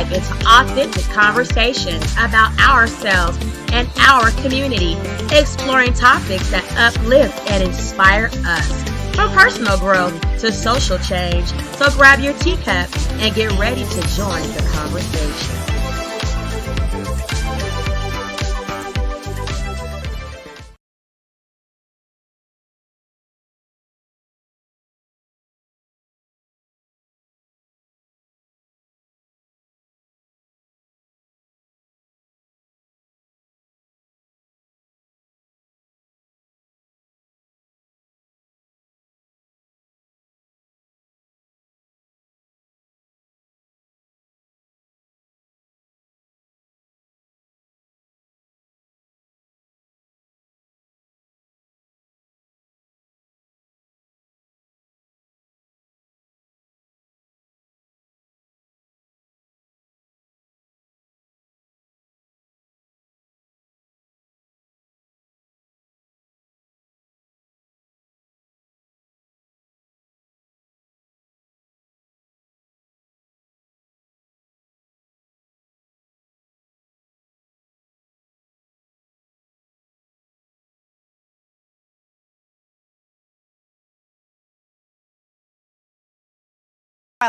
dive into authentic conversations about ourselves and our community, exploring topics that uplift and inspire us. From personal growth to social change. So grab your teacup and get ready to join the conversation.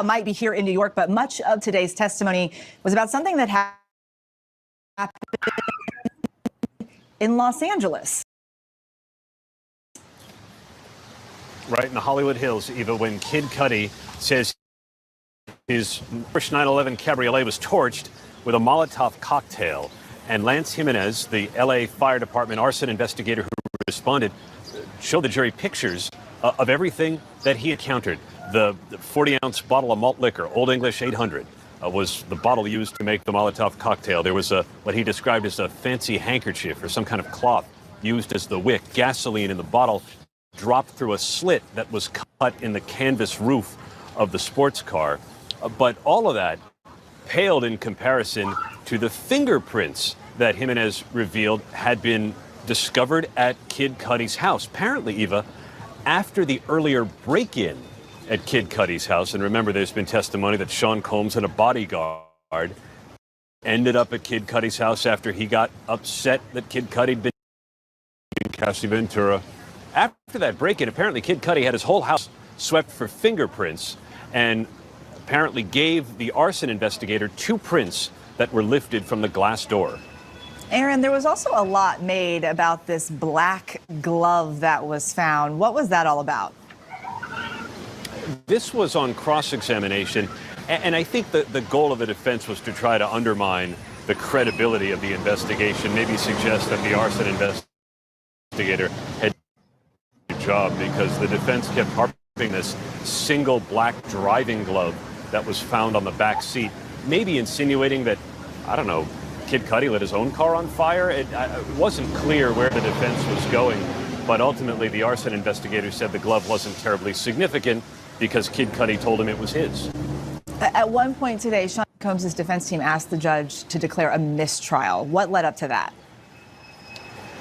Might be here in New York, but much of today's testimony was about something that happened in Los Angeles. Right in the Hollywood Hills, Eva, when Kid Cudi says his Porsche 911 Cabriolet was torched with a Molotov cocktail. And Lance Jimenez, the LA Fire Department arson investigator who responded, showed the jury pictures of everything that he encountered. The 40-ounce bottle of malt liquor, Old English 800, was the bottle used to make the Molotov cocktail. There was what he described as a fancy handkerchief or some kind of cloth used as the wick. Gasoline in the bottle dropped through a slit that was cut in the canvas roof of the sports car. But all of that paled in comparison to the fingerprints that Jimenez revealed had been discovered at Kid Cudi's house. Apparently, Eva, after the earlier break-in at Kid Cudi's house, and remember there's been testimony that Sean Combs and a bodyguard ended up at Kid Cudi's house after he got upset that Kid Cudi had been in Casa Ventura. After that break-in, apparently Kid Cudi had his whole house swept for fingerprints and apparently gave the arson investigator 2 prints that were lifted from the glass door. Aaron, there was also a lot made about this black glove that was found. What was that all about? This was on cross-examination, and I think that the goal of the defense was to try to undermine the credibility of the investigation, maybe suggest that the arson investigator had a job, because the defense kept harping this single black driving glove that was found on the back seat, maybe insinuating that, I don't know, Kid Cudi lit his own car on fire. It wasn't clear where the defense was going, but ultimately the arson investigator said the glove wasn't terribly significant because Kid Cudi told him it was his. At one point today, Sean Combs' defense team asked the judge to declare a mistrial. What led up to that?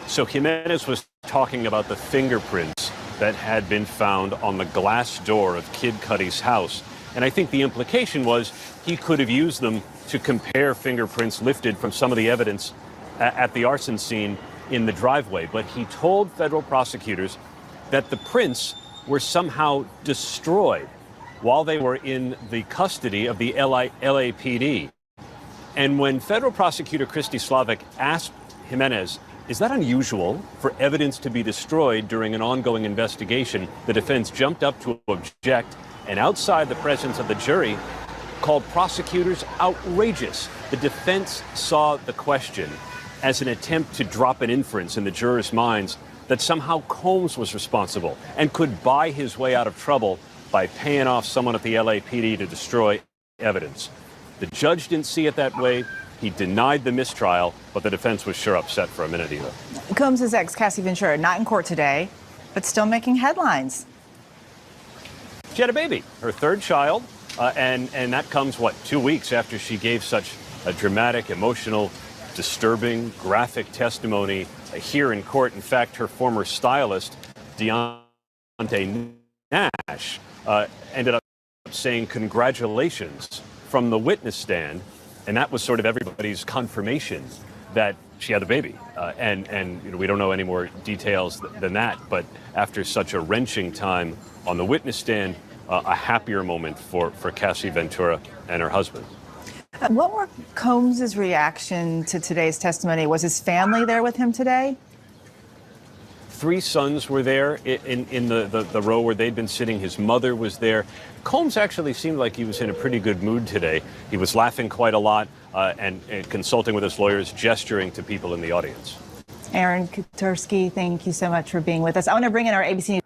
So Jimenez was talking about the fingerprints that had been found on the glass door of Kid Cudi's house. And I think the implication was he could have used them to compare fingerprints lifted from some of the evidence at the arson scene in the driveway. But he told federal prosecutors that the prints were somehow destroyed while they were in the custody of the LAPD. And when federal prosecutor Christy Slavic asked Jimenez, is that unusual for evidence to be destroyed during an ongoing investigation, the defense jumped up to object, and outside the presence of the jury, called prosecutors outrageous. The defense saw the question as an attempt to drop an inference in the jurors' minds that somehow Combs was responsible and could buy his way out of trouble by paying off someone at the LAPD to destroy evidence. The judge didn't see it that way. He denied the mistrial, but the defense was sure upset for a minute, Eva. Combs' ex, Casa Ventura, not in court today, but still making headlines. She had a baby, her 3rd child, and that comes, 2 weeks after she gave such a dramatic, emotional, disturbing, graphic testimony here in court. In fact, her former stylist, Deontay Nash, ended up saying congratulations from the witness stand And that was sort of everybody's confirmation that she had the baby. And we don't know any more details than that. But after such a wrenching time on the witness stand, a happier moment for Cassie Ventura and her husband. What were Combs' reaction to today's testimony? Was his family there with him today? 3 sons were there in the row where they'd been sitting. His mother was there. Combs actually seemed like he was in a pretty good mood today. He was laughing quite a lot and consulting with his lawyers, gesturing to people in the audience. Aaron Katursky, thank you so much for being with us. I want to bring in our ABC News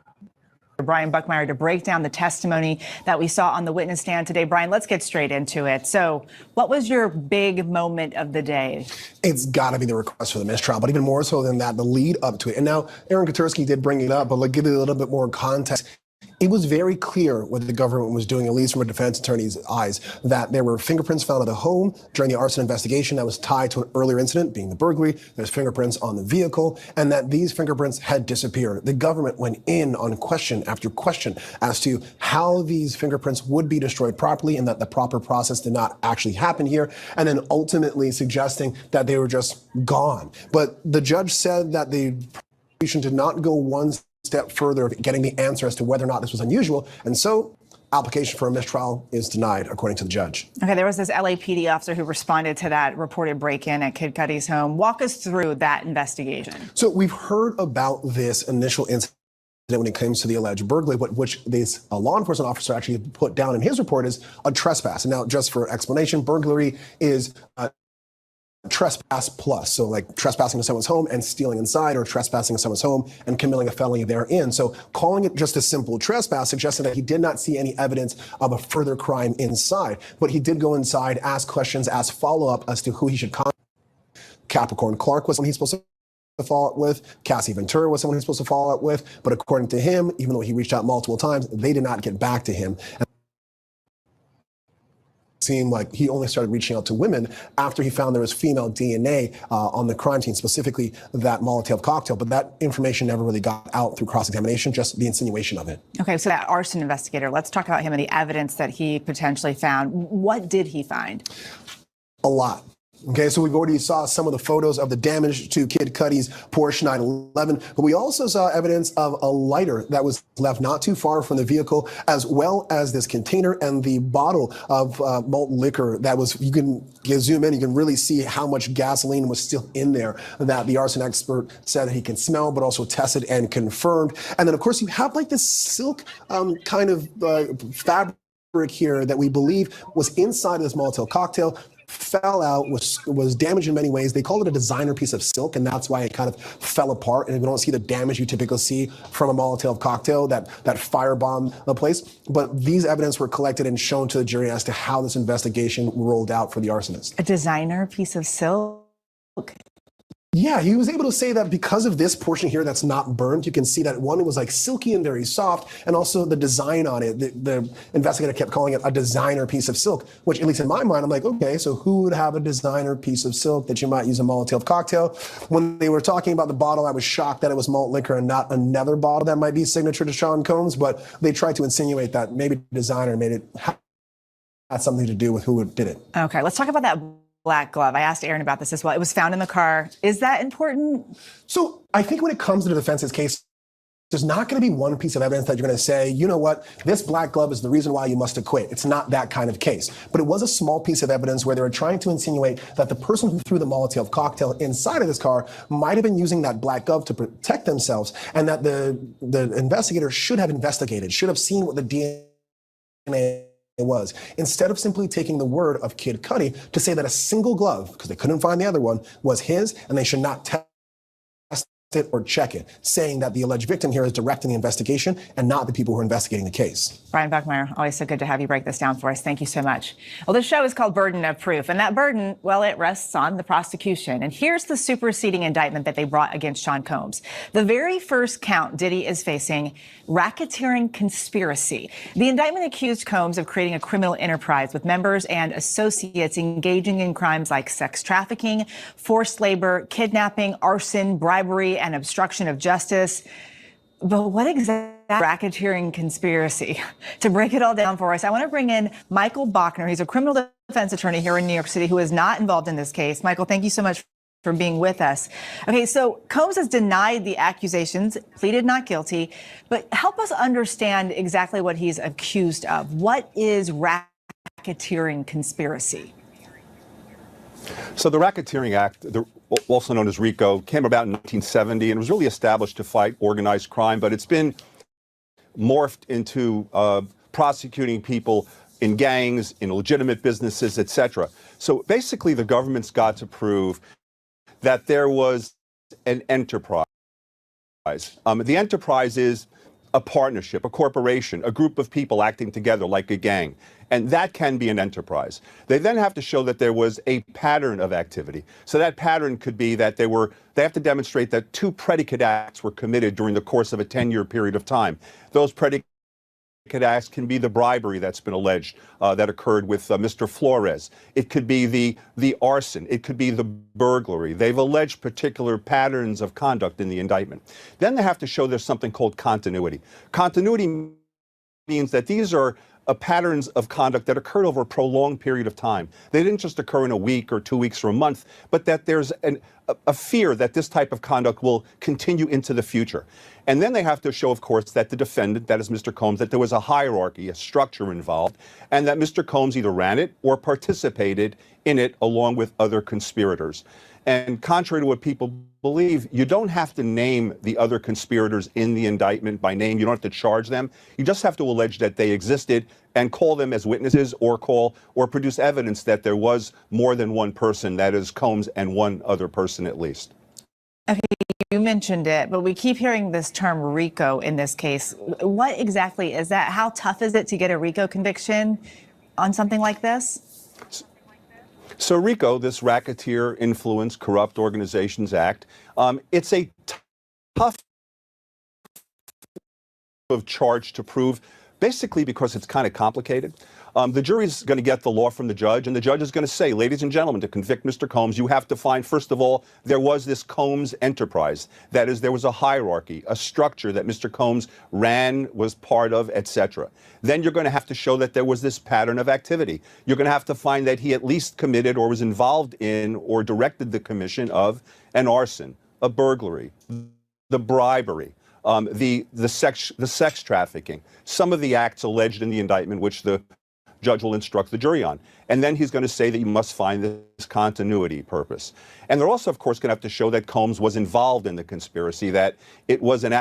Brian Buckmeyer to break down the testimony that we saw on the witness stand today. Brian, let's get straight into it. So what was your big moment of the day? It's got to be the request for the mistrial, but even more so than that, the lead up to it. And now Aaron Katursky did bring it up, but give it a little bit more context. It was very clear what the government was doing, at least from a defense attorney's eyes, that there were fingerprints found at the home during the arson investigation that was tied to an earlier incident, being the burglary. There's fingerprints on the vehicle, and that these fingerprints had disappeared. The government went in on question after question as to how these fingerprints would be destroyed properly and that the proper process did not actually happen here, and then ultimately suggesting that they were just gone. But the judge said that the prosecution did not go one step further of getting the answer as to whether or not this was unusual. And so application for a mistrial is denied, according to the judge. Okay, there was this LAPD officer who responded to that reported break-in at Kid Cudi's home. Walk us through that investigation. So we've heard about this initial incident when it comes to the alleged burglary, which this law enforcement officer actually put down in his report as a trespass. And now, just for explanation, burglary is trespass plus, so like trespassing to someone's home and stealing inside, or trespassing to someone's home and committing a felony therein. So calling it just a simple trespass suggested that he did not see any evidence of a further crime inside, but he did go inside, ask questions, ask follow-up as to who he should contact. Capricorn Clark was someone he's supposed to follow up with. Cassie Ventura was someone he's supposed to follow up with, but according to him, even though he reached out multiple times, they did not get back to him. Seemed like he only started reaching out to women after he found there was female DNA on the crime scene, specifically that Molotov cocktail. But that information never really got out through cross-examination, just the insinuation of it. Okay, so that arson investigator, let's talk about him and the evidence that he potentially found. What did he find? A lot. Okay, so we've already saw some of the photos of the damage to Kid Cudi's Porsche 911, but we also saw evidence of a lighter that was left not too far from the vehicle, as well as this container and the bottle of malt liquor that was, you can zoom in, you can really see how much gasoline was still in there that the arson expert said he can smell, but also tested and confirmed. And then, of course, you have like this silk kind of fabric here that we believe was inside of this Molotov cocktail, fell out, was damaged in many ways. They called it a designer piece of silk, and that's why it kind of fell apart. And we don't see the damage you typically see from a Molotov cocktail that firebombed the place. But these evidence were collected and shown to the jury as to how this investigation rolled out for the arsonist. A designer piece of silk? Yeah, he was able to say that because of this portion here that's not burned, you can see that one, it was like silky and very soft, and also the design on it. The investigator kept calling it a designer piece of silk, which at least in my mind, I'm like, okay, so who would have a designer piece of silk that you might use a Molotov cocktail? When they were talking about the bottle, I was shocked that it was malt liquor and not another bottle that might be signature to Sean Combs, but they tried to insinuate that maybe designer made it had something to do with who did it. Okay, let's talk about that black glove. I asked Aaron about this as well. It was found in the car. Is that important? So I think when it comes to the defense's case, there's not going to be one piece of evidence that you're going to say, you know what, this black glove is the reason why you must acquit. It's not that kind of case. But it was a small piece of evidence where they were trying to insinuate that the person who threw the Molotov cocktail inside of this car might have been using that black glove to protect themselves, and that the investigator should have investigated, should have seen what the DNA was, instead of simply taking the word of Kid Cudi to say that a single glove, because they couldn't find the other one, was his, and they should not test it or check it, saying that the alleged victim here is directing the investigation and not the people who are investigating the case. Brian Buckmeyer, always so good to have you break this down for us. Thank you so much. Well, this show is called Burden of Proof, and that burden, well, it rests on the prosecution. And here's the superseding indictment that they brought against Sean Combs. The very first count Diddy is facing, racketeering conspiracy. The indictment accused Combs of creating a criminal enterprise with members and associates engaging in crimes like sex trafficking, forced labor, kidnapping, arson, bribery, and obstruction of justice. But what exact racketeering conspiracy? To break it all down for us, I want to bring in Michael Bachner. He's a criminal defense attorney here in New York City who is not involved in this case. Michael, thank you so much for being with us. Okay, so Combs has denied the accusations, pleaded not guilty, but help us understand exactly what he's accused of. What is racketeering conspiracy? So the Racketeering Act, also known as RICO, came about in 1970 and was really established to fight organized crime, but it's been morphed into prosecuting people in gangs, in legitimate businesses, etc. So basically, the government's got to prove that there was an enterprise. The enterprise is a partnership, a corporation, a group of people acting together like a gang. And that can be an enterprise. They then have to show that there was a pattern of activity. So that pattern could be that they have to demonstrate that 2 predicate acts were committed during the course of a 10-year period of time. Those predicate acts can be the bribery that's been alleged that occurred with Mr. Flores. It could be the arson. It could be the burglary. They've alleged particular patterns of conduct in the indictment. Then they have to show there's something called continuity. Continuity means that these are patterns of conduct that occurred over a prolonged period of time. They didn't just occur in a week or 2 weeks or a month, but that there's a fear that this type of conduct will continue into the future. And then they have to show, of course, that the defendant, that is Mr. Combs, that there was a hierarchy, a structure involved, and that Mr. Combs either ran it or participated in it along with other conspirators. And contrary to what people believe, you don't have to name the other conspirators in the indictment by name. You don't have to charge them. You just have to allege that they existed and call them as witnesses or produce evidence that there was more than one person, that is Combs and one other person at least. Okay, you mentioned it, but we keep hearing this term RICO in this case. What exactly is that? How tough is it to get a RICO conviction on something like this? So RICO, this Racketeer Influence Corrupt Organizations Act, it's a tough of charge to prove, basically because it's kind of complicated. The jury's going to get the law from the judge, and the judge is going to say, ladies and gentlemen, to convict Mr. Combs, you have to find, first of all, there was this Combs enterprise. That is, there was a hierarchy, a structure that Mr. Combs ran, was part of, etc. Then you're going to have to show that there was this pattern of activity. You're going to have to find that he at least committed or was involved in or directed the commission of an arson, a burglary, the bribery, the sex trafficking, some of the acts alleged in the indictment, which the judge will instruct the jury on. And then he's going to say that you must find this continuity purpose. And they're also, of course, going to have to show that Combs was involved in the conspiracy, that it was an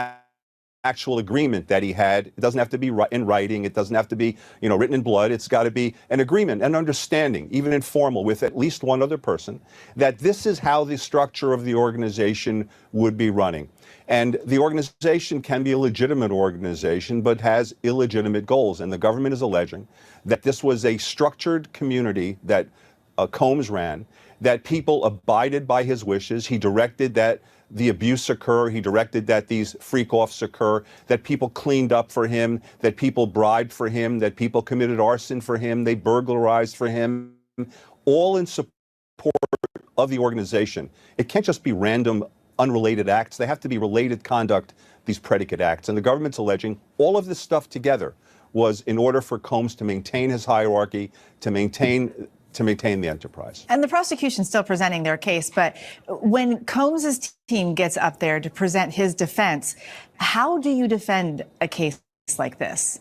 actual agreement that he had. It doesn't have to be in writing. It doesn't have to be, written in blood. It's got to be an agreement, an understanding, even informal, with at least one other person, that this is how the structure of the organization would be running. And the organization can be a legitimate organization, but has illegitimate goals. And the government is alleging that this was a structured community that Combs ran, that people abided by his wishes. He directed that the abuse occur. He directed that these freak-offs occur, that people cleaned up for him, that people bribed for him, that people committed arson for him, they burglarized for him, all in support of the organization. It can't just be random, unrelated acts. They have to be related conduct, these predicate acts. And the government's alleging all of this stuff together was in order for Combs to maintain his hierarchy, to maintain the enterprise. And the prosecution's still presenting their case, but when Combs' team gets up there to present his defense, how do you defend a case like this?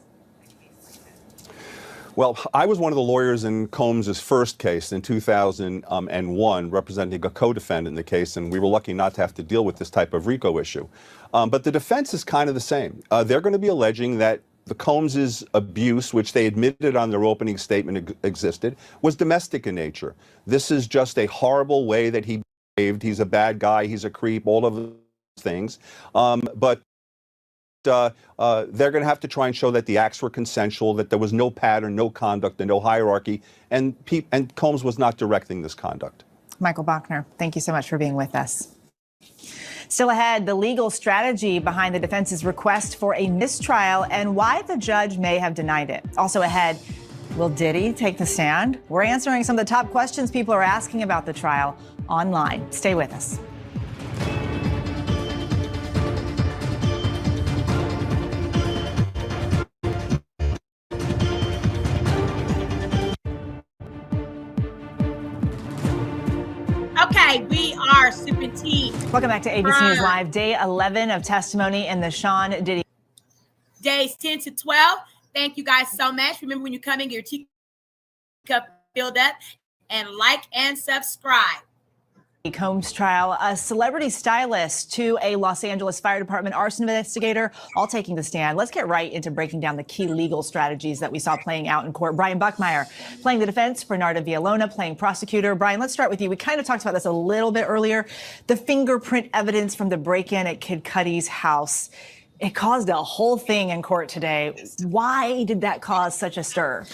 Well, I was one of the lawyers in Combs' first case in 2001, representing a co-defendant in the case, and we were lucky not to have to deal with this type of RICO issue. But the defense is kind of the same. They're going to be alleging that the Combs' abuse, which they admitted on their opening statement existed, was domestic in nature. This is just a horrible way that he behaved. He's a bad guy. He's a creep, all of those things. But they're going to have to try and show that the acts were consensual, that there was no pattern, no conduct, and no hierarchy, and Combs was not directing this conduct. Michael Bachner, thank you so much for being with us. Still ahead, the legal strategy behind the defense's request for a mistrial and why the judge may have denied it. Also ahead, will Diddy take the stand? We're answering some of the top questions people are asking about the trial online. Stay with us. Okay, we are Super T. Welcome back to ABC News Live, day 11 of testimony in the Sean Diddy. Days 10 to 12. Thank you guys so much. Remember, when you come in, get your teacup filled up, and like and subscribe. Combs trial, a celebrity stylist to a Los Angeles Fire Department arson investigator, all taking the stand. Let's get right into breaking down the key legal strategies that we saw playing out in court. Brian Buckmeyer playing the defense, Bernardo Villalona playing prosecutor. Brian, let's start with you. We kind of talked about this a little bit earlier. The fingerprint evidence from the break-in at Kid Cudi's house. It caused a whole thing in court today. Why did that cause such a stir?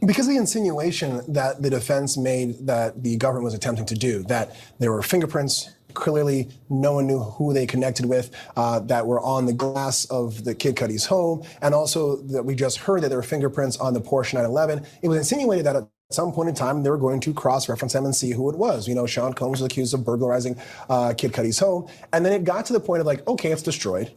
Because of the insinuation that the defense made that the government was attempting to do, that there were fingerprints, clearly no one knew who they connected with, that were on the glass of the Kid Cudi's home, and also that we just heard that there were fingerprints on the Porsche 911. It was insinuated that at some point in time, they were going to cross-reference them and see who it was. You know, Sean Combs was accused of burglarizing Kid Cudi's home. And then it got to the point of like, okay, it's destroyed.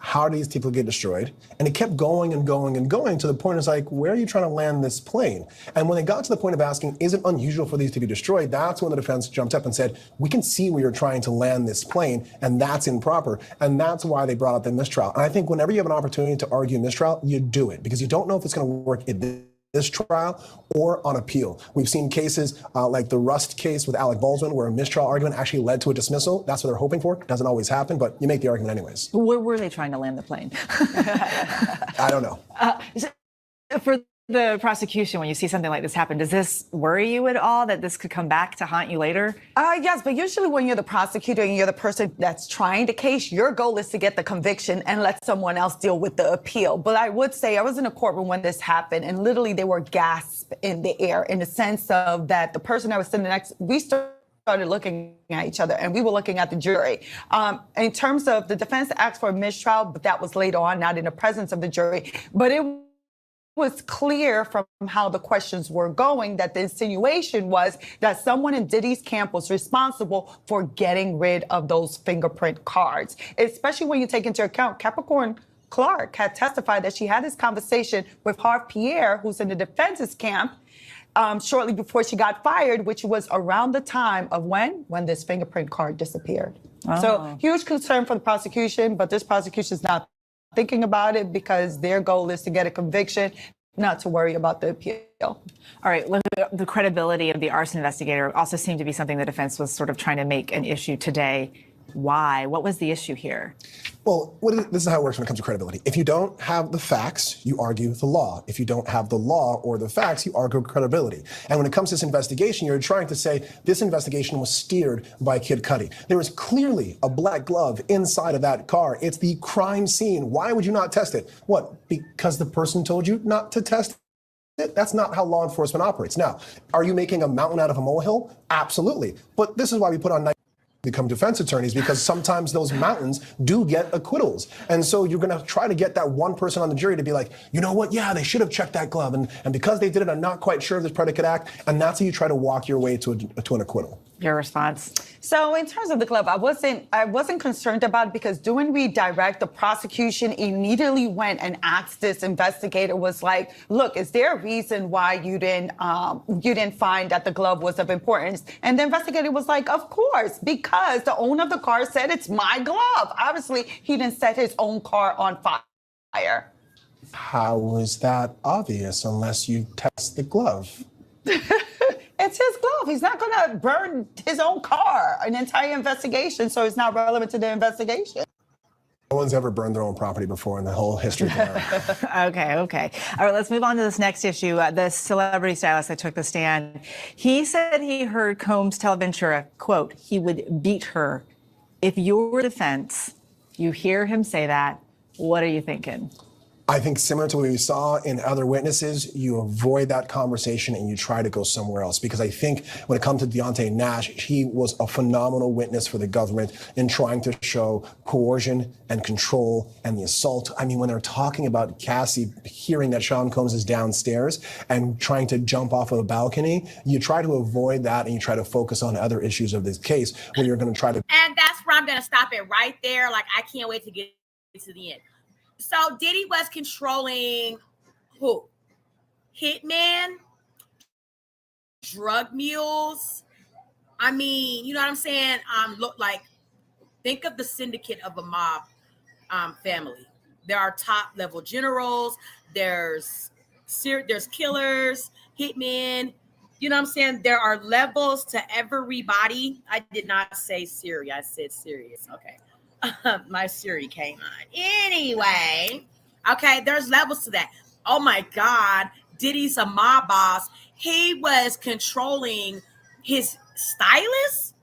How do these people get destroyed? And it kept going and going and going to the point it's like, where are you trying to land this plane? And when they got to the point of asking, is it unusual for these to be destroyed? That's when the defense jumped up and said, we can see where you're trying to land this plane, and that's improper. And that's why they brought up the mistrial. And I think whenever you have an opportunity to argue mistrial, you do it, because you don't know if it's going to work in this trial or on appeal. We've seen cases like the Rust case with Alec Baldwin, where a mistrial argument actually led to a dismissal. That's what they're hoping for. It doesn't always happen, but you make the argument anyways. Where were they trying to land the plane? I don't know. For the prosecution, when you see something like this happen, does this worry you at all that this could come back to haunt you later? Yes, but usually when you're the prosecutor and you're the person that's trying the case, your goal is to get the conviction and let someone else deal with the appeal. But I would say I was in a courtroom when this happened, and literally there were gasps in the air in the sense of that the person I was sitting next, we started looking at each other, and we were looking at the jury. In terms of the defense asked for a mistrial, but that was later on, not in the presence of the jury. But it was clear from how the questions were going that the insinuation was that someone in Diddy's camp was responsible for getting rid of those fingerprint cards, especially when you take into account Capricorn Clark had testified that she had this conversation with Harv Pierre, who's in the defense's camp, shortly before she got fired, which was around the time of when this fingerprint card disappeared. Oh. So huge concern for the prosecution, but this prosecution is not thinking about it because their goal is to get a conviction, not to worry about the appeal. All right, the credibility of the arson investigator also seemed to be something the defense was sort of trying to make an issue today. Why? What was the issue here? Well, this is how it works when it comes to credibility. If you don't have the facts, you argue the law. If you don't have the law or the facts, you argue credibility. And when it comes to this investigation, you're trying to say this investigation was steered by Kid Cudi. There is clearly a black glove inside of that car. It's the crime scene. Why would you not test it? What? Because the person told you not to test it? That's not how law enforcement operates. Now, are you making a mountain out of a molehill? Absolutely. But this is why we put on become defense attorneys, because sometimes those mountains do get acquittals. And so you're going to try to get that one person on the jury to be like, you know what? Yeah, they should have checked that glove. And because they did it, I'm not quite sure of this predicate act. And that's how you try to walk your way to an acquittal. Your response? So in terms of the glove, I wasn't concerned about it because during redirect, the prosecution immediately went and asked this investigator, was like, look, is there a reason why you didn't find that the glove was of importance? And the investigator was like, of course, because the owner of the car said it's my glove. Obviously, he didn't set his own car on fire. How is that obvious unless you test the glove? It's his glove. He's not going to burn his own car, an entire investigation, so it's not relevant to the investigation. No one's ever burned their own property before in the whole history of the Okay. All right, let's move on to this next issue. The celebrity stylist that took the stand, he said he heard Combs tell Ventura, quote, he would beat her. If you're defense, you hear him say that, what are you thinking? I think similar to what we saw in other witnesses, you avoid that conversation and you try to go somewhere else. Because I think when it comes to Deontay Nash, he was a phenomenal witness for the government in trying to show coercion and control and the assault. I mean, when they're talking about Cassie hearing that Sean Combs is downstairs and trying to jump off of a balcony, you try to avoid that and you try to focus on other issues of this case when you're going to try to. And that's where I'm going to stop it right there. Like, I can't wait to get to the end. So Diddy was controlling who? Hitman, drug mules, I mean, you know what I'm saying? Look, like, think of the syndicate of a mob family. There are top level generals. There's killers, hitmen. You know what I'm saying? There are levels to everybody. I did not say Siri. I said serious. Okay. My Siri came on. Anyway, okay, there's levels to that. Oh my God. Diddy's a mob boss. He was controlling his stylist,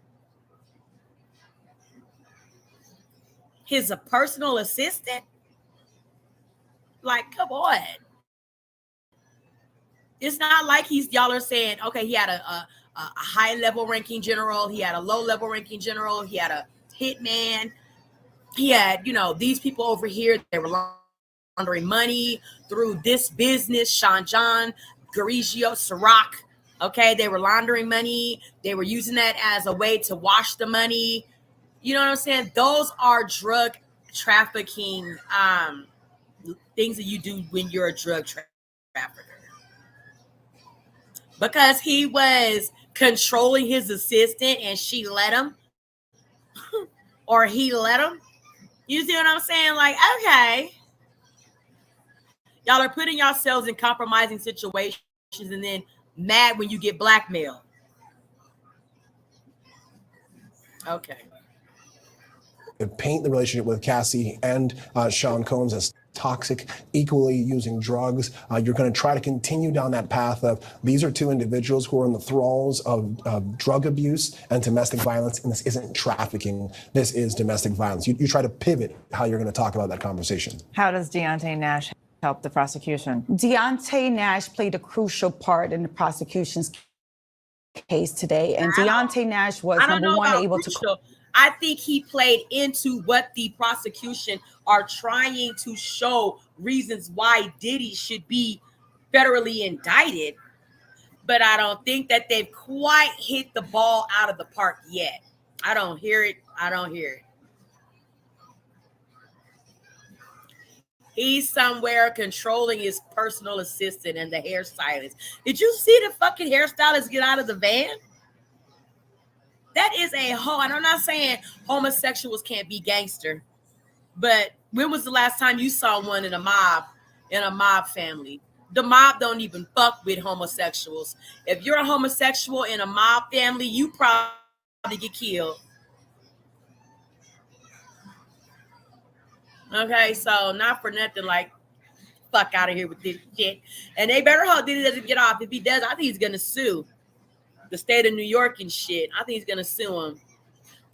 his personal assistant. Like, come on. It's not like y'all are saying, okay, he had a high level ranking general, he had a low level ranking general, he had a hitman, he had, these people over here, they were laundering money through this business, Sean John, Garigio, Ciroc. Okay, they were laundering money. They were using that as a way to wash the money. You know what I'm saying? Those are drug trafficking things that you do when you're a drug trafficker. Because he was controlling his assistant and she let him, or he let him. You see what I'm saying? Like, okay. Y'all are putting yourselves in compromising situations and then mad when you get blackmailed. Okay. Paint the relationship with Cassie and Sean Combs as toxic, equally using drugs. You're going to try to continue down that path of these are two individuals who are in the thralls of drug abuse and domestic violence, and this isn't trafficking. This is domestic violence. You try to pivot how you're going to talk about that conversation. How does Deontay Nash help the prosecution? Deontay Nash played a crucial part in the prosecution's case today, and Deontay Nash was number one able to. I think he played into what the prosecution are trying to show reasons why Diddy should be federally indicted, but I don't think that they've quite hit the ball out of the park yet. I don't hear it. He's somewhere controlling his personal assistant and the hairstylist. Did you see the fucking hairstylist get out of the van? That is a hoe. And I'm not saying homosexuals can't be gangster, but when was the last time you saw one in a mob family? The mob don't even fuck with homosexuals. If you're a homosexual in a mob family, you probably get killed. Okay, so not for nothing, like, fuck out of here with this shit. And they better hope Diddy doesn't get off. If he does, I think he's gonna sue the state of New York and shit. I think he's gonna sue him.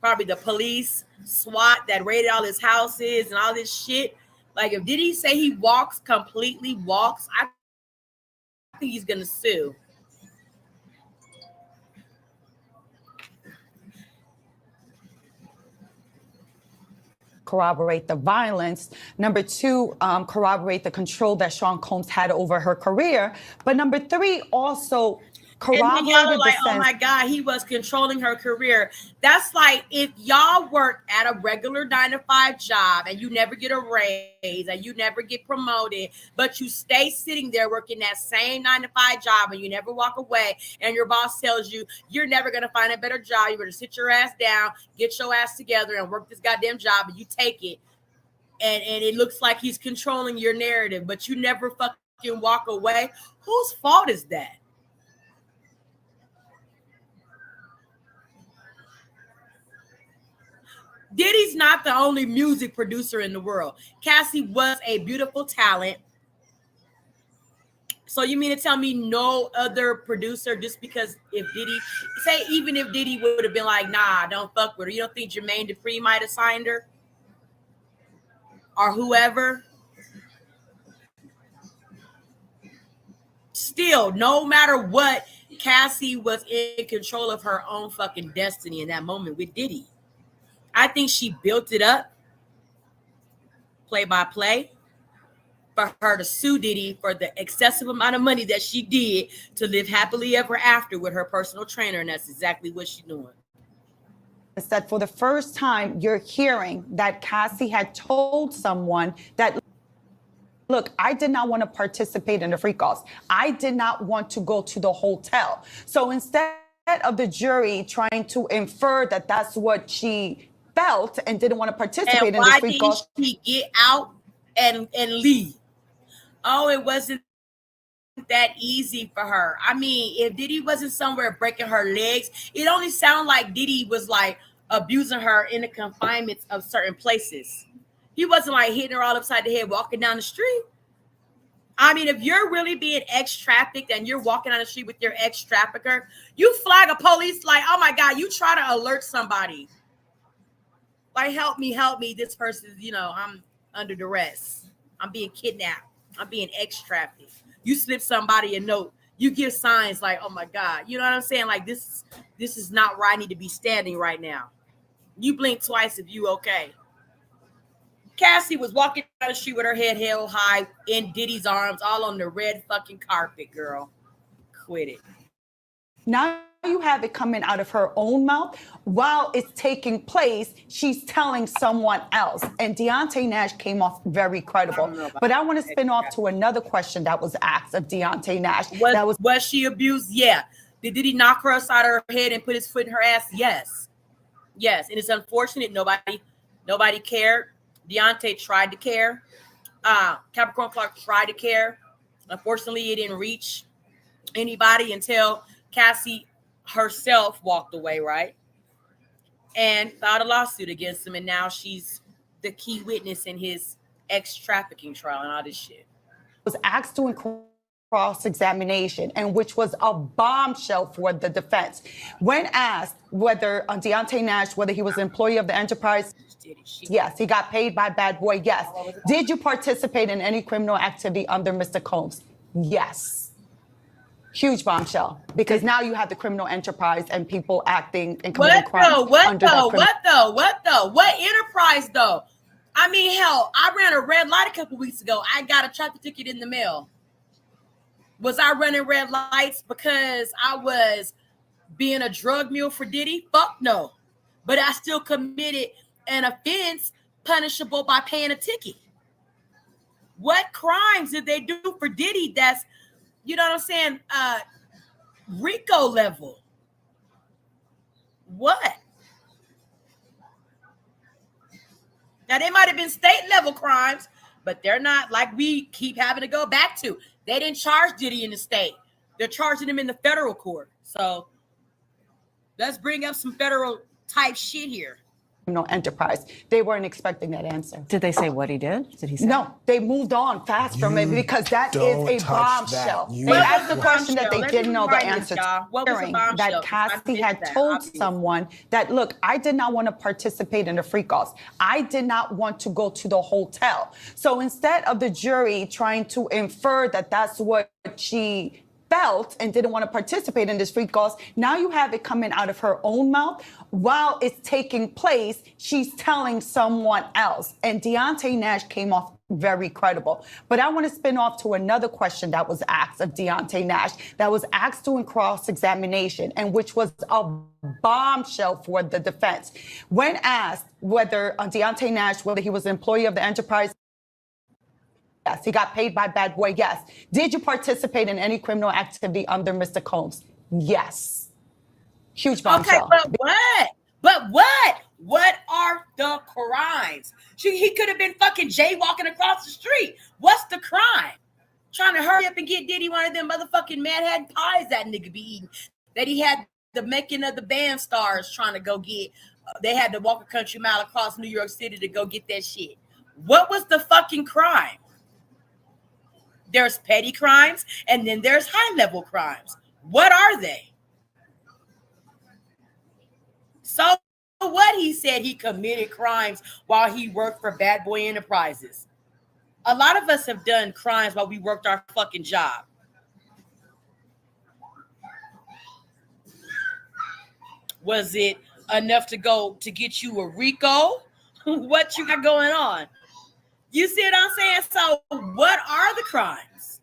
Probably the police, SWAT that raided all his houses and all this shit. Like, if Diddy say he completely walks, I think he's gonna sue. Corroborate the violence. Number two, corroborate the control that Sean Combs had over her career. But number three, also corroborated y'all like, the oh my God, he was controlling her career. That's like if y'all work at a regular 9-to-5 job and you never get a raise and you never get promoted, but you stay sitting there working that same 9-to-5 job and you never walk away, and your boss tells you you're never going to find a better job. You're going to sit your ass down, get your ass together and work this goddamn job, and you take it. And it looks like he's controlling your narrative, but you never fucking walk away. Whose fault is that? Diddy's not the only music producer in the world. Cassie was a beautiful talent. So you mean to tell me no other producer, just because even if Diddy would have been like, nah, don't fuck with her, you don't think Jermaine Dupri might have signed her? Or whoever? Still, no matter what, Cassie was in control of her own fucking destiny in that moment with Diddy. I think she built it up, play by play, for her to sue Diddy for the excessive amount of money that she did to live happily ever after with her personal trainer, and that's exactly what she's doing. Is that for the first time you're hearing that Cassie had told someone that, look, I did not want to participate in the freak offs. I did not want to go to the hotel. So instead of the jury trying to infer that that's what she felt and didn't want to participate And in why this free didn't she get out and leave? Oh, it wasn't that easy for her. I mean, if Diddy wasn't somewhere breaking her legs, it only sounded like Diddy was like abusing her in the confinements of certain places. He wasn't like hitting her all upside the head walking down the street. I mean, if you're really being ex-trafficked and you're walking down the street with your ex-trafficker, you flag a police like, oh my God, you try to alert somebody. Like, help me. This person, I'm under duress. I'm being kidnapped. I'm being ex-trafficked. You slip somebody a note. You give signs like, oh my God. You know what I'm saying? Like, this is not where I need to be standing right now. You blink twice if you okay. Cassie was walking down the street with her head held high in Diddy's arms, all on the red fucking carpet, girl. Quit it. Now you have it coming out of her own mouth while it's taking place. She's telling someone else. And Deontay Nash came off very credible. But I want to spin off to another question that was asked of Deontay Nash. Was she abused? Yeah. Did Diddy knock her upside her head and put his foot in her ass? Yes. Yes. And it's unfortunate nobody cared. Deontay tried to care. Capricorn Clark tried to care. Unfortunately, it didn't reach anybody until Cassie herself walked away, right? And filed a lawsuit against him. And now she's the key witness in his ex-trafficking trial and all this shit. Was asked to cross-examination, and which was a bombshell for the defense. When asked whether Deontay Nash, whether he was an employee of the enterprise, yes. He got paid by Bad Boy, yes. Did you participate in any criminal activity under Mr. Combs? Yes. Huge bombshell, because now you have the criminal enterprise and people acting and committing crimes. What enterprise though? I mean, hell, I ran a red light a couple weeks ago. I got a traffic ticket in the mail. Was I running red lights because I was being a drug mule for Diddy? Fuck no. But I still committed an offense punishable by paying a ticket. What crimes did they do for Diddy that's, you know what I'm saying, RICO level? What? Now, they might have been state level crimes, but they're not, like we keep having to go back to. They didn't charge Diddy in the state. They're charging him in the federal court. So let's bring up some federal type shit here. Criminal enterprise. They weren't expecting that answer. Did they say what he did? Did he say? No, they moved on fast from it because that is a bombshell. They asked the question that they didn't know the answer to. That Cassie had told someone that, look, I did not want to participate in the free calls. I did not want to go to the hotel. So instead of the jury trying to infer that that's what she felt and didn't want to participate in this free calls, now you have it coming out of her own mouth while it's taking place. She's telling someone else. And Deontay Nash came off very credible. But I want to spin off to another question that was asked of Deontay Nash, that was asked to in cross-examination, and which was a bombshell for the defense. When asked whether Deontay Nash, whether he was an employee of the enterprise, yes. He got paid by Bad Boy, yes. Did you participate in any criminal activity under Mr. Combs? Yes. Huge bombshell. Okay, but what? What are the crimes? He could have been fucking jaywalking across the street. What's the crime? Trying to hurry up and get Diddy one of them motherfucking Manhattan pies that nigga be eating. That he had the making of the band stars trying to go get. They had to walk a country mile across New York City to go get that shit. What was the fucking crime? There's petty crimes, and then there's high-level crimes. What are they? So what? He said he committed crimes while he worked for Bad Boy Enterprises. A lot of us have done crimes while we worked our fucking job. Was it enough to get you a RICO? What you got going on? You see what I'm saying? So what are the crimes?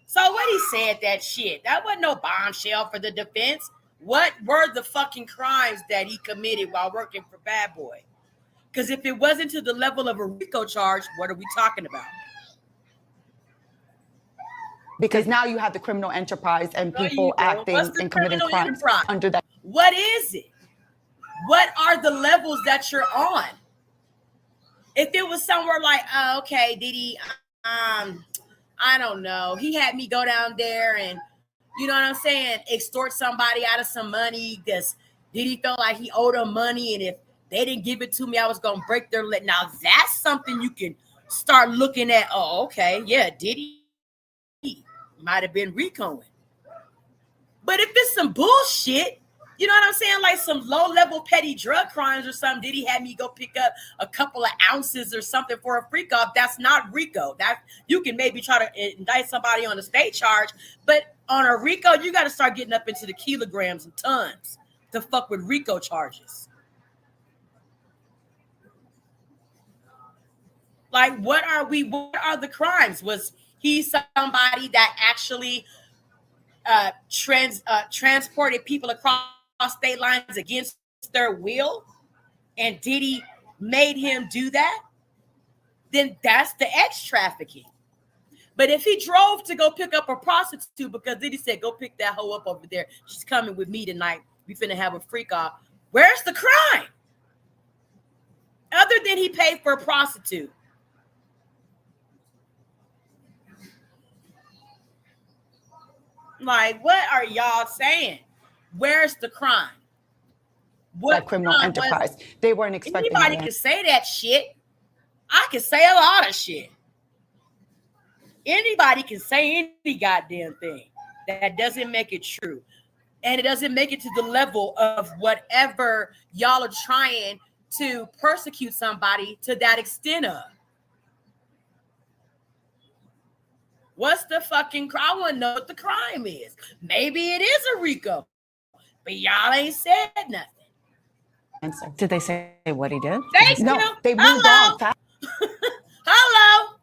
So what he said that shit. That wasn't no bombshell for the defense. What were the fucking crimes that he committed while working for Bad Boy? Because if it wasn't to the level of a RICO charge, what are we talking about? Because now you have the criminal enterprise and people acting and committing crimes under that. What is it? What are the levels that you're on? If it was somewhere like, oh, okay, Diddy, I don't know. He had me go down there and, you know what I'm saying, extort somebody out of some money because Diddy felt like he owed them money, and if they didn't give it to me, I was going to break their leg. Now, that's something you can start looking at. Oh, okay, yeah, Diddy might have been Ricoing. But if it's some bullshit, you know what I'm saying, like some low-level petty drug crimes or something, Diddy had me go pick up a couple of ounces or something for a freak off, that's not RICO. That you can maybe try to indict somebody on a state charge, but on a RICO, you got to start getting up into the kilograms and tons to fuck with RICO charges. Like, what are the crimes? Was he somebody that actually transported people across state lines against their will, and Diddy made him do that? Then that's the X trafficking. But if he drove to go pick up a prostitute because Diddy said, go pick that hoe up over there, she's coming with me tonight, we finna have a freak off, where's the crime? Other than he paid for a prostitute. Like, what are y'all saying? Where's the crime? What criminal enterprise? They weren't expecting anybody that. can say that shit. I can say a lot of shit. Anybody can say any goddamn thing. That doesn't make it true. And it doesn't make it to the level of whatever y'all are trying to persecute somebody to that extent of. What's the fucking crime? I want to know what the crime is. Maybe it is a RICO, but y'all ain't said nothing. Did they say what he did? Thank No, you. they moved on. Hello.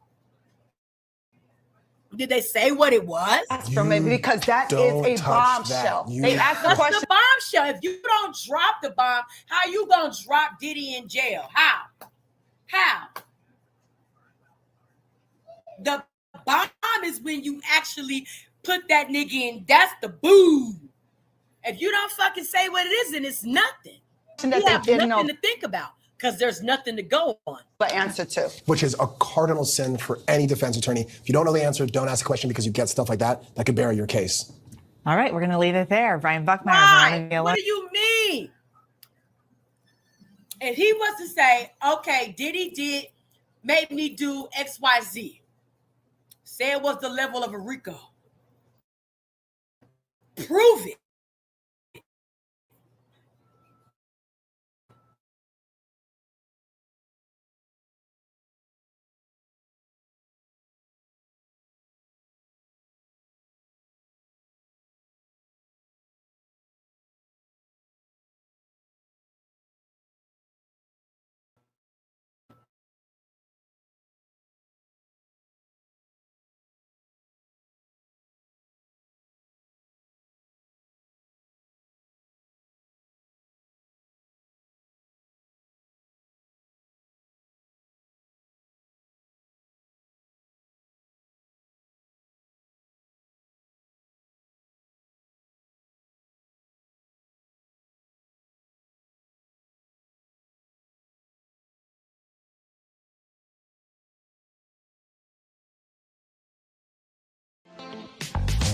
Did they say what it was? From it because that is a bombshell. They asked the What's question. the bombshell? If you don't drop the bomb, how you gonna drop Diddy in jail? How? The bomb is when you actually put that nigga in. That's the boom. If you don't fucking say what it is, then it's nothing. That You have nothing to think about because there's nothing to go on. The answer to. Which is a cardinal sin for any defense attorney. If you don't know the answer, don't ask a question because you get stuff like that could bury your case. All right, we're going to leave it there. Brian Buckmeyer. Why? What do you mean? If he was to say, okay, Diddy made me do XYZ, say it was the level of a RICO, prove it.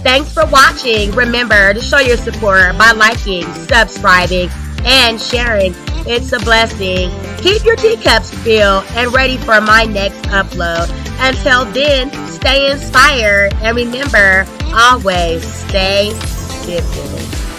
Thanks for watching. Remember to show your support by liking, subscribing, and sharing. It's a blessing. Keep your teacups filled and ready for my next upload. Until then, stay inspired and remember, always stay dipping.